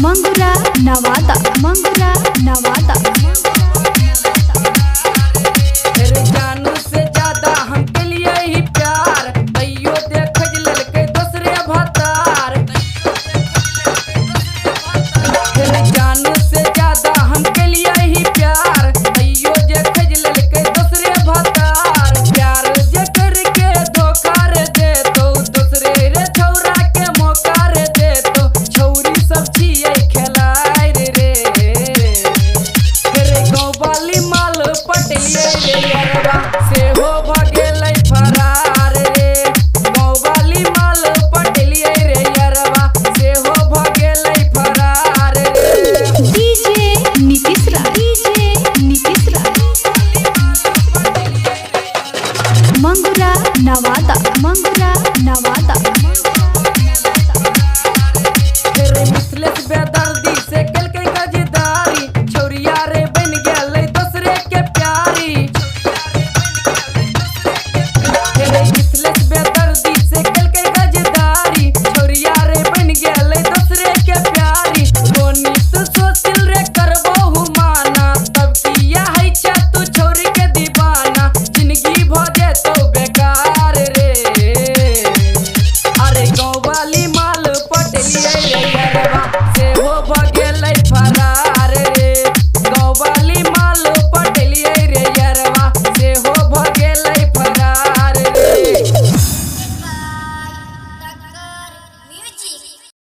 मंगुरा नवादा, मंगुरा नवादा। तेरे जानू से ज्यादा हमके लिए ही प्यार, अयो देख ललके दूसरे भतार। तेरे जानू से ज्यादा हमके लिए ही प्यार, अयो देख ललके दूसरे भतार। प्यार जे करके धोखा रे दे तो दूसरे रे छौरा के मौका रे दे तो छौरी सब छिए खेलाए रे। तेरे गाँव वाली माल पटलिए रे यरबा से हो भगेलै फरार रे। गाँव वाली माल पटलिए रे यरबा से हो भगेलै फरार रे। डीजे नीतीश रा, डीजे नीतीश रा। मंगुरा नवादा, मंगुरा नवादा।